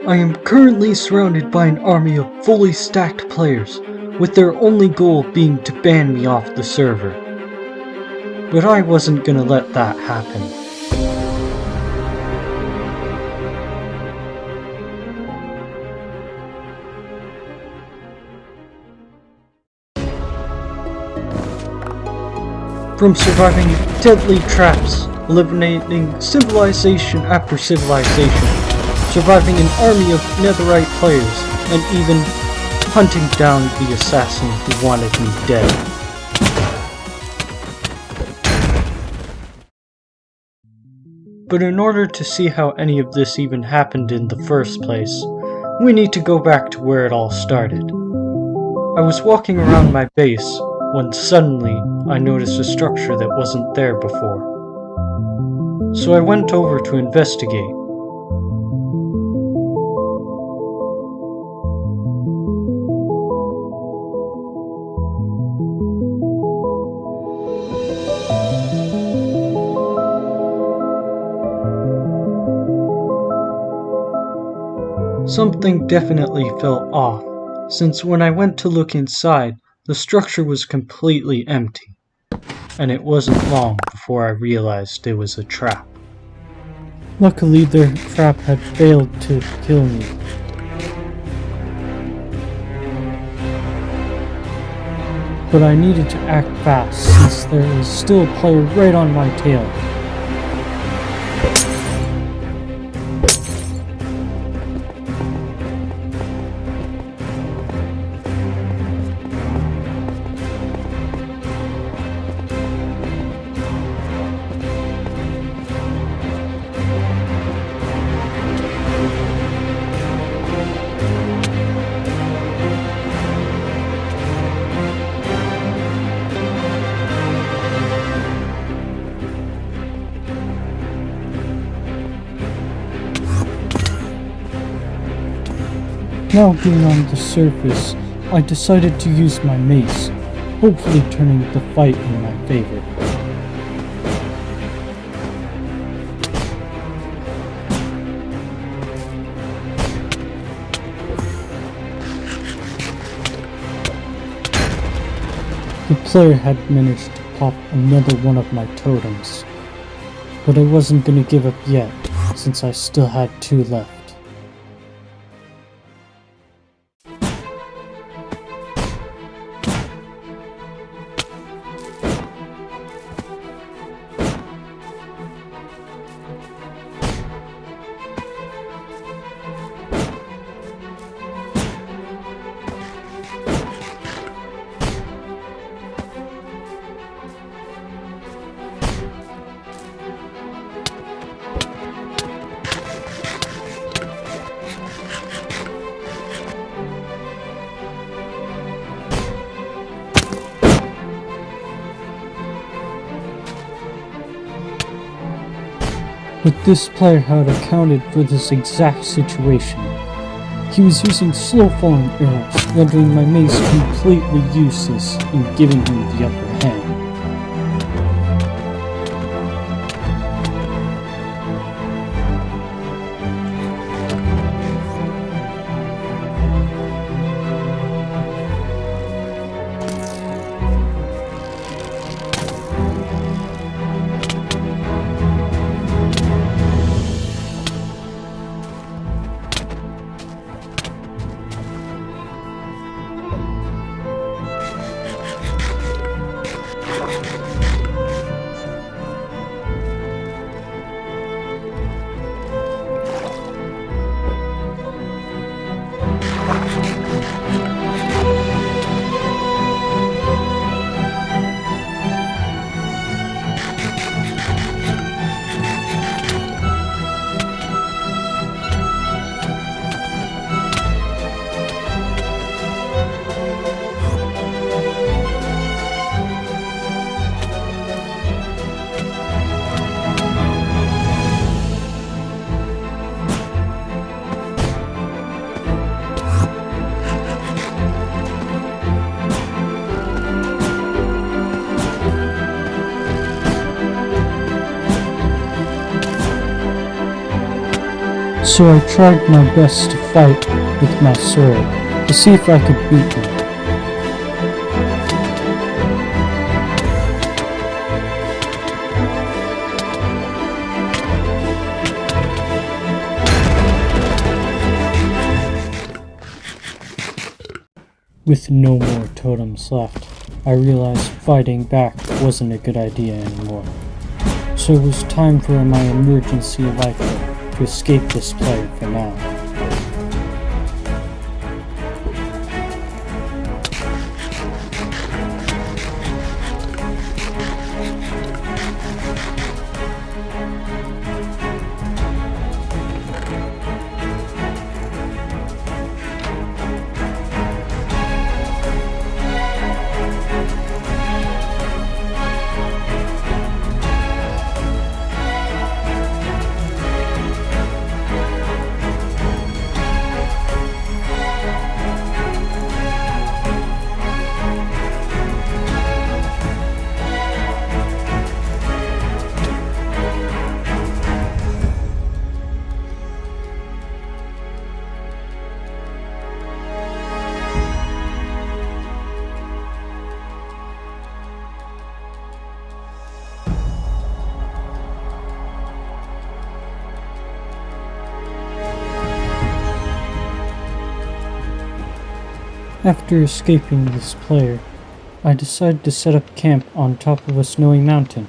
I am currently surrounded by an army of fully stacked players, with their only goal being to ban me off the server. But I wasn't gonna let that happen. From surviving deadly traps, eliminating civilization after civilization, surviving an army of netherite players, and even hunting down the assassin who wanted me dead. But in order to see how any of this even happened in the first place, we need to go back to where it all started. I was walking around my base when suddenly I noticed a structure that wasn't there before. So I went over to investigate. Something definitely felt off, since when I went to look inside, the structure was completely empty, and it wasn't long before I realized it was a trap. Luckily, their trap had failed to kill me. But I needed to act fast, since there was still a player right on my tail. Now being on the surface, I decided to use my mace, hopefully turning the fight in my favor. The player had managed to pop another one of my totems, but I wasn't gonna give up yet, since I still had 2 left. But this player had accounted for this exact situation. He was using slow-falling arrows, rendering my mace completely useless and giving him the upper hand. So I tried my best to fight with my sword to see if I could beat him. With no more totems left, I realized fighting back wasn't a good idea anymore. So it was time for my emergency life to escape this player for now. After escaping this player, I decided to set up camp on top of a snowy mountain.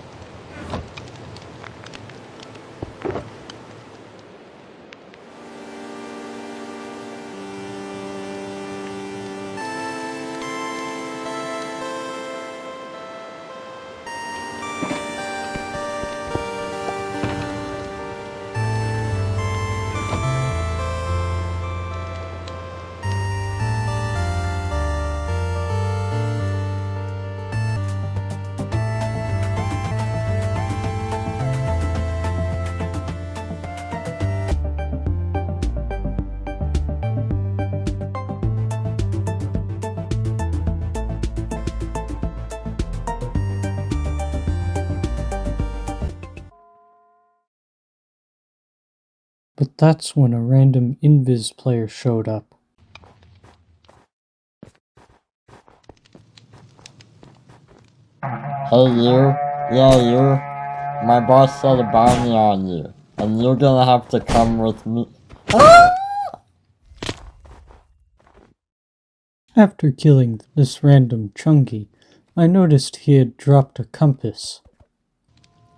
But that's when a random invis player showed up. Hey you, yeah you, my boss set a bounty on you, and you're gonna have to come with me. After killing this random Chunky, I noticed he had dropped a compass.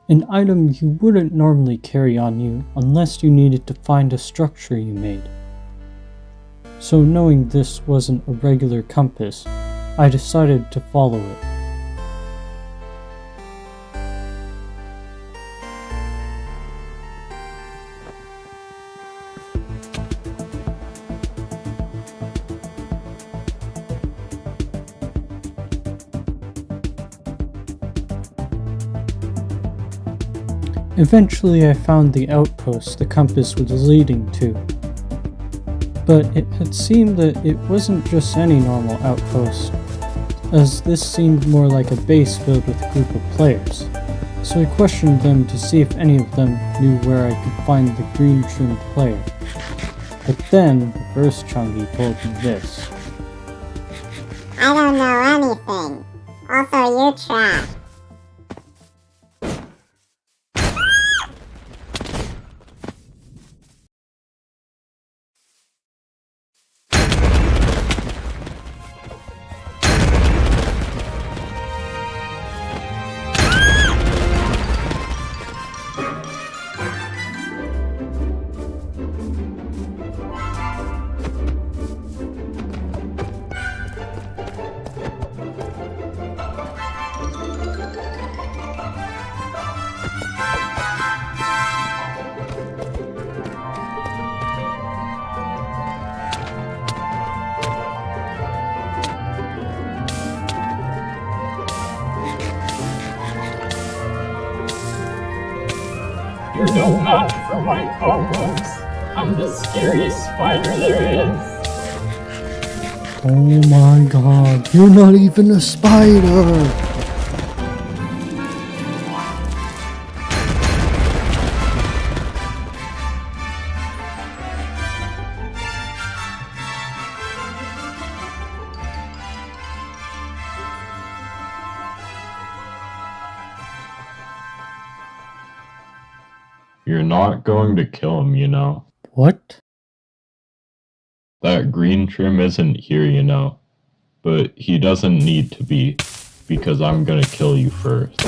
An item you wouldn't normally carry on you unless you needed to find a structure you made. So knowing this wasn't a regular compass, I decided to follow it. Eventually I found the outpost the compass was leading to, but it had seemed that it wasn't just any normal outpost, as this seemed more like a base filled with a group of players. So I questioned them to see if any of them knew where I could find the green trimmed player. But then the first Chunky told me this. I don't know anything. Also, you're trash. You're no match for my combos. I'm the scariest spider there is. Oh my god, you're not even a spider! You're not going to kill him, you know. What? That green trim isn't here, you know. But he doesn't need to be, because I'm gonna kill you first.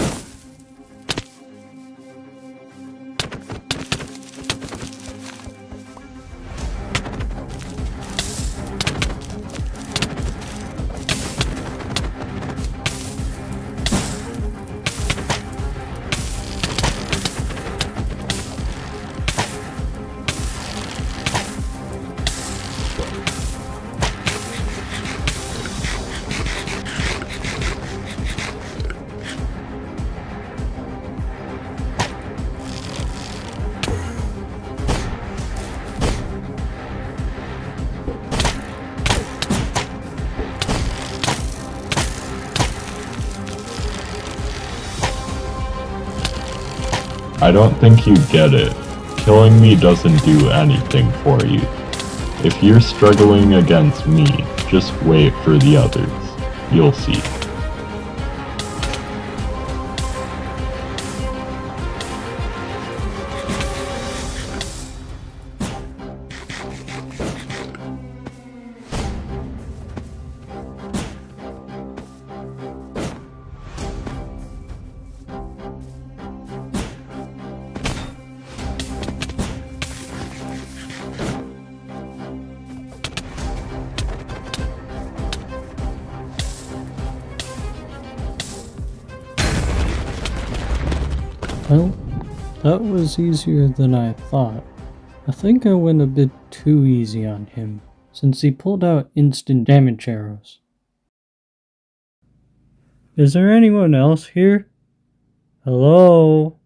I don't think you get it. Killing me doesn't do anything for you. If you're struggling against me, just wait for the others. You'll see. Well, that was easier than I thought. I think I went a bit too easy on him, since he pulled out instant damage arrows. Is there anyone else here? Hello?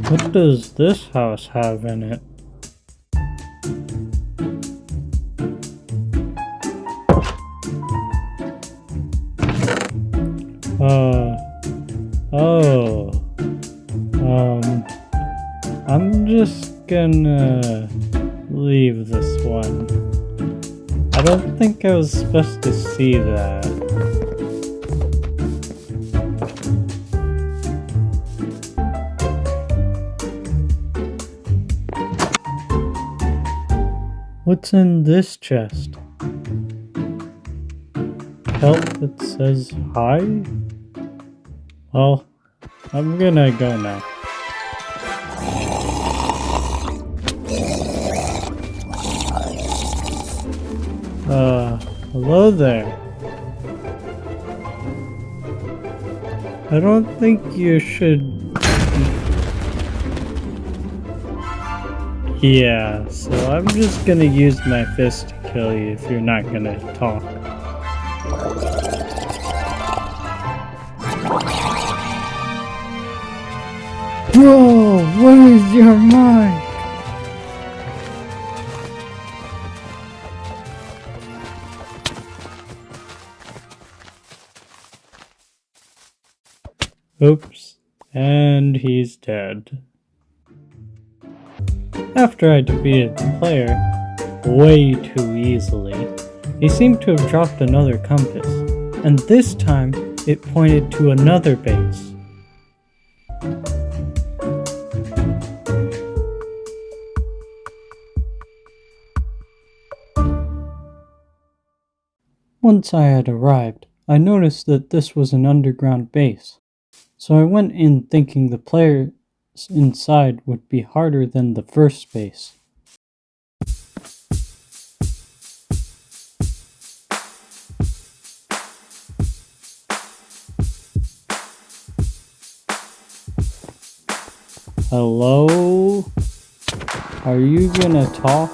What does this house have in it? Oh. I'm just gonna leave this one. I don't think I was supposed to see that. What's in this chest? Help that says hi? Well, I'm gonna go now. Hello there. I don't think you should... Yeah, so I'm just gonna use my fist to kill you if you're not gonna talk. Bro, what is your mic? Oops, and he's dead. After I defeated the player way too easily, he seemed to have dropped another compass, and this time it pointed to another base. Once I had arrived, I noticed that this was an underground base, so I went in thinking the players inside would be harder than the first base. Hello? Are you gonna talk?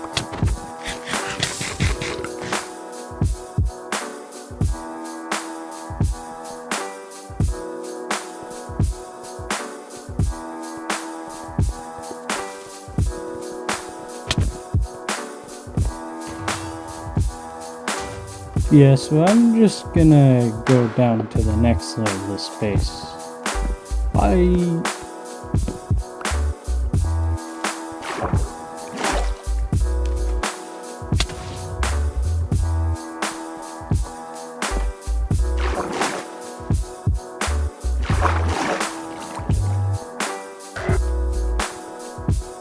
Yeah, so I'm just gonna go down to the next layer of this base.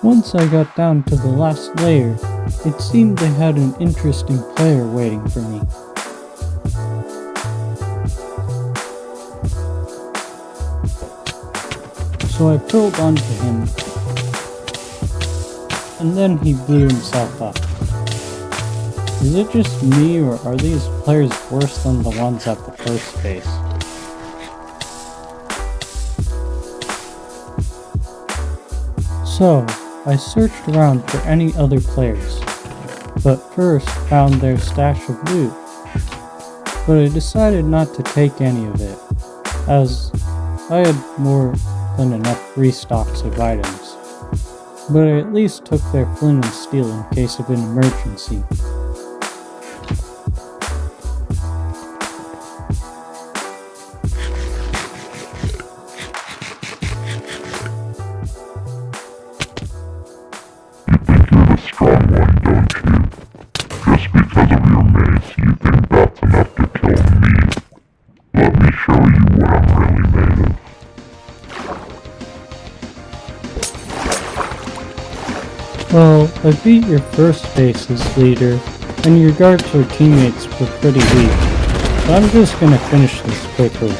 Once I got down to the last layer, it seemed they had an interesting player waiting for me. So I pulled onto him, and then he blew himself up. Is it just me, or are these players worse than the ones at the first base? So, I searched around for any other players, but first found their stash of loot. But I decided not to take any of it, as I had more than enough restocks of items. But I at least took their flint and steel in case of an emergency. Well, I beat your first base's leader, and your guards or teammates were pretty weak, so I'm just gonna finish this quickly.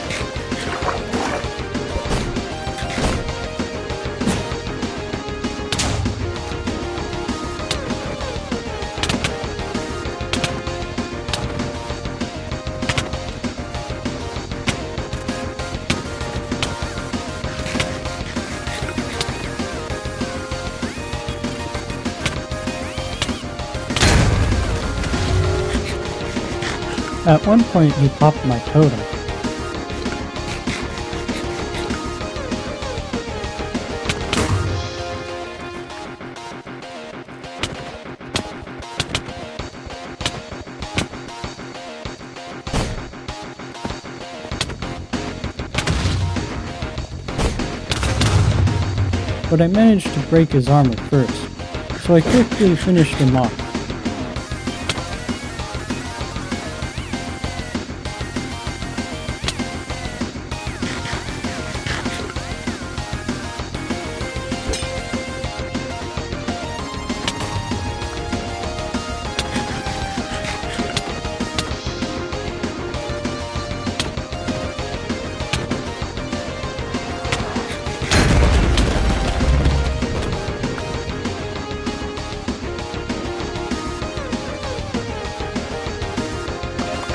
At one point he popped my totem. But I managed to break his armor first, so I quickly finished him off.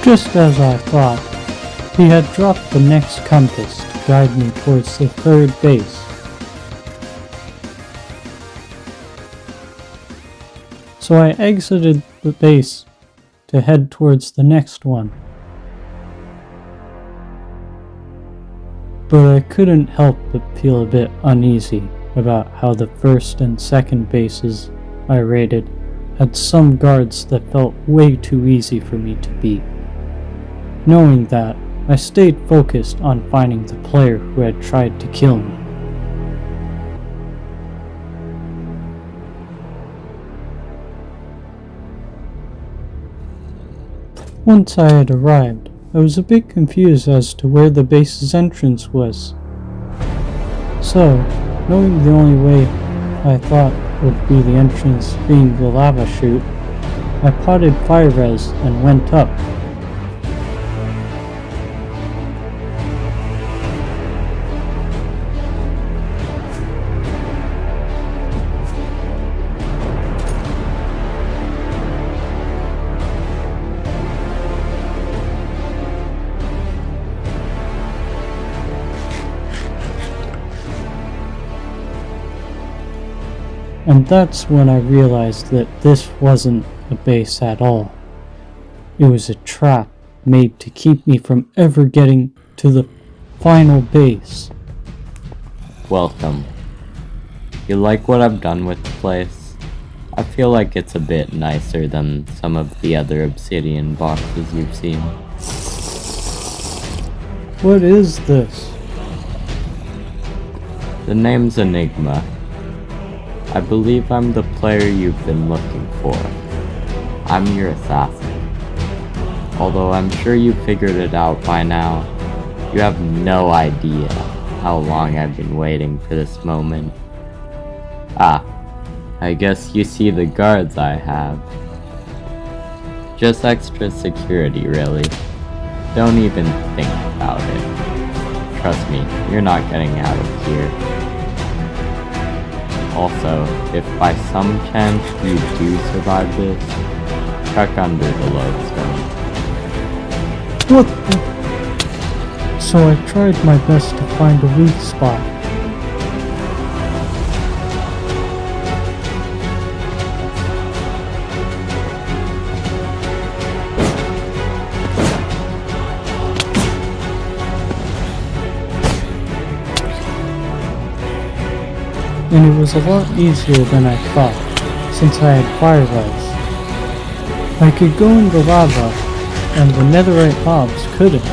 Just as I thought, he had dropped the next compass to guide me towards the third base. So I exited the base to head towards the next one. But I couldn't help but feel a bit uneasy about how the first and second bases I raided had some guards that felt way too easy for me to beat. Knowing that, I stayed focused on finding the player who had tried to kill me. Once I had arrived, I was a bit confused as to where the base's entrance was. So, knowing the only way I thought would be the entrance being the lava chute, I potted fire res and went up. And that's when I realized that this wasn't a base at all. It was a trap made to keep me from ever getting to the final base. Welcome. You like what I've done with the place? I feel like it's a bit nicer than some of the other obsidian boxes you've seen. What is this? The name's Enigma. I believe I'm the player you've been looking for. I'm your assassin. Although I'm sure you figured it out by now, you have no idea how long I've been waiting for this moment. Ah, I guess you see the guards I have. Just extra security, really. Don't even think about it. Trust me, you're not getting out of here. Also, if by some chance you do survive this, check under the lodestone. What the? So I tried my best to find a weak spot. And it was a lot easier than I thought, since I had fire res. I could go in the lava, and the netherite mobs couldn't.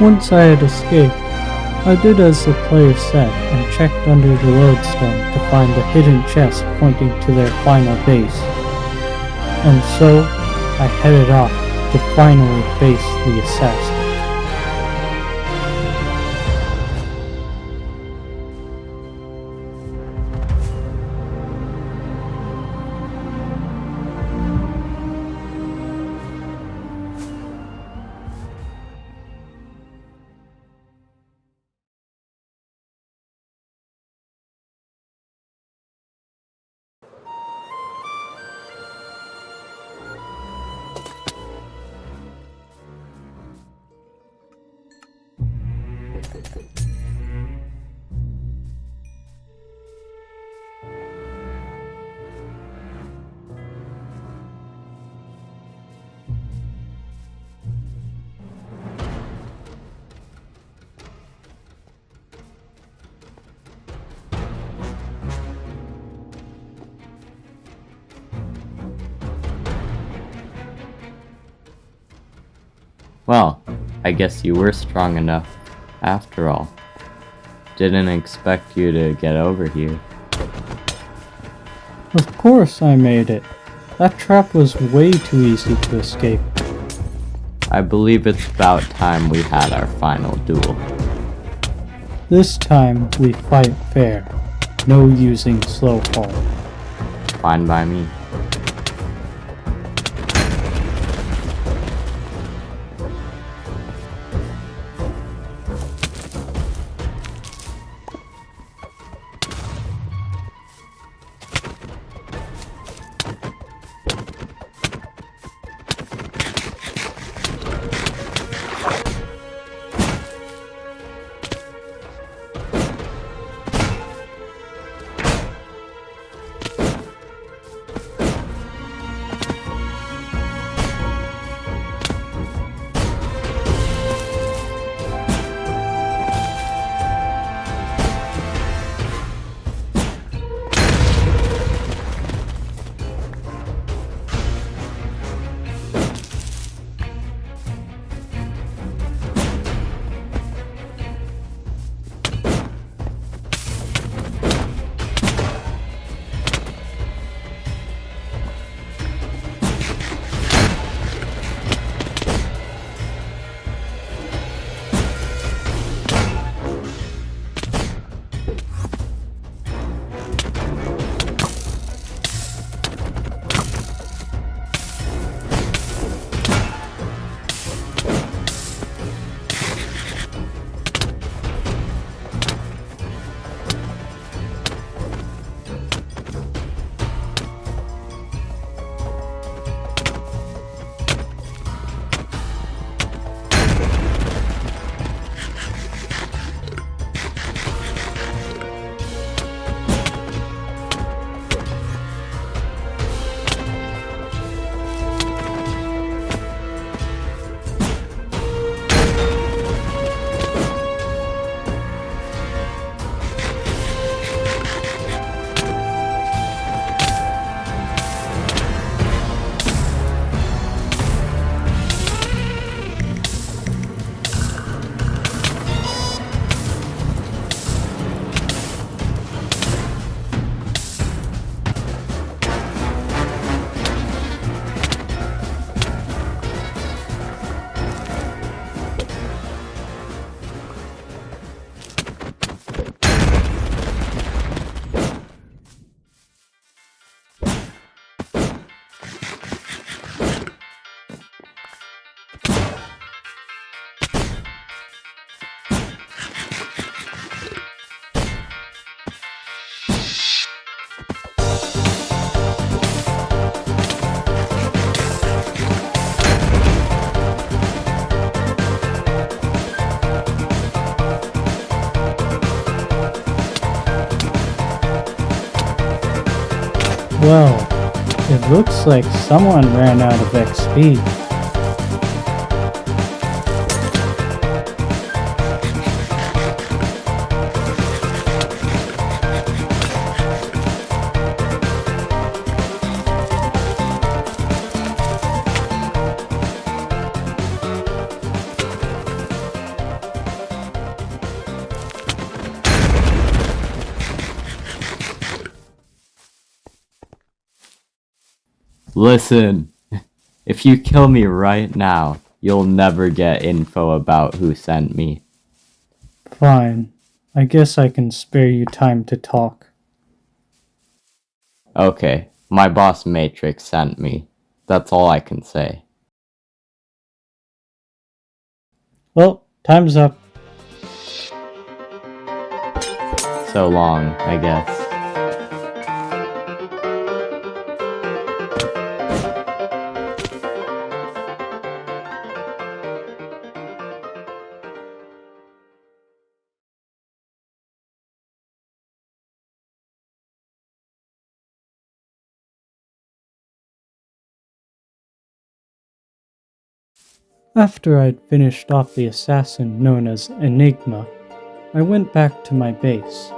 Once I had escaped, I did as the player said and checked under the lodestone to find a hidden chest pointing to their final base. And so, I headed off to finally face the assassin. Well, I guess you were strong enough, after all. Didn't expect you to get over here. Of course I made it. That trap was way too easy to escape. I believe it's about time we had our final duel. This time we fight fair. No using slow fall. Fine by me. Well, it looks like someone ran out of XP. Listen, if you kill me right now, you'll never get info about who sent me. Fine. I guess I can spare you time to talk. Okay, my boss Matrix sent me. That's all I can say. Well, time's up. So long, I guess. After I'd finished off the assassin known as Enigma, I went back to my base.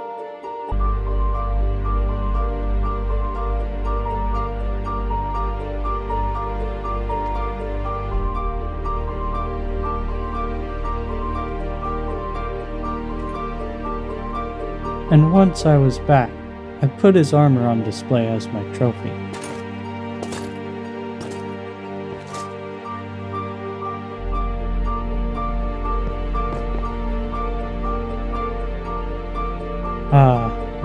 And once I was back, I put his armor on display as my trophy.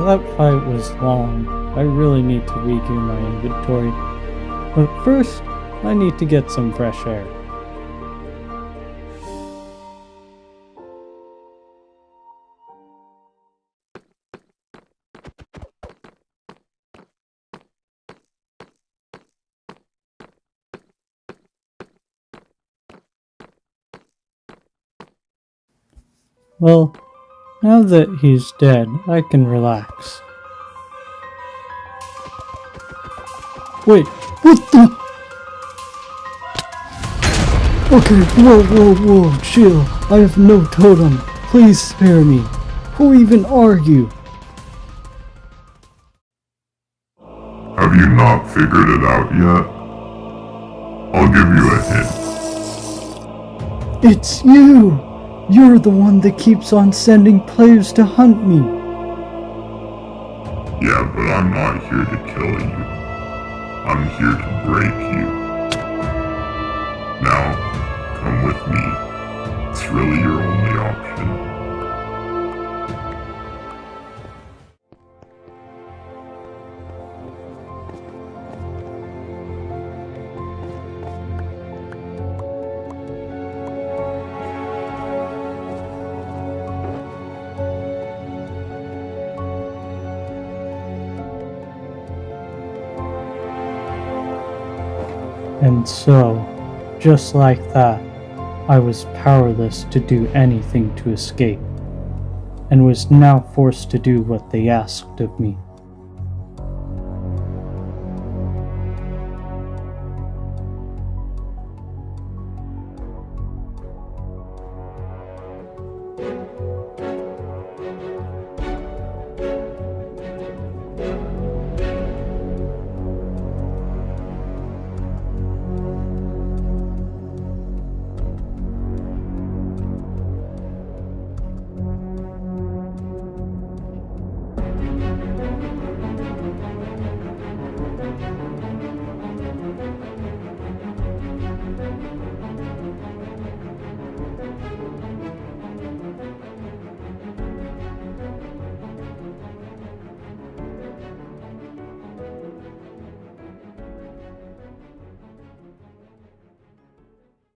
That fight was long. I really need to regear my inventory. But first, I need to get some fresh air. Well, now that he's dead, I can relax. Wait, what the? Okay, whoa, chill. I have no totem. Please spare me. Who even are you? Have you not figured it out yet? I'll give you a hint. It's you! You're the one that keeps on sending players to hunt me. Yeah, but I'm not here to kill you. I'm here to break you. Now, come with me. It's really your only option. And so, just like that, I was powerless to do anything to escape, and was now forced to do what they asked of me.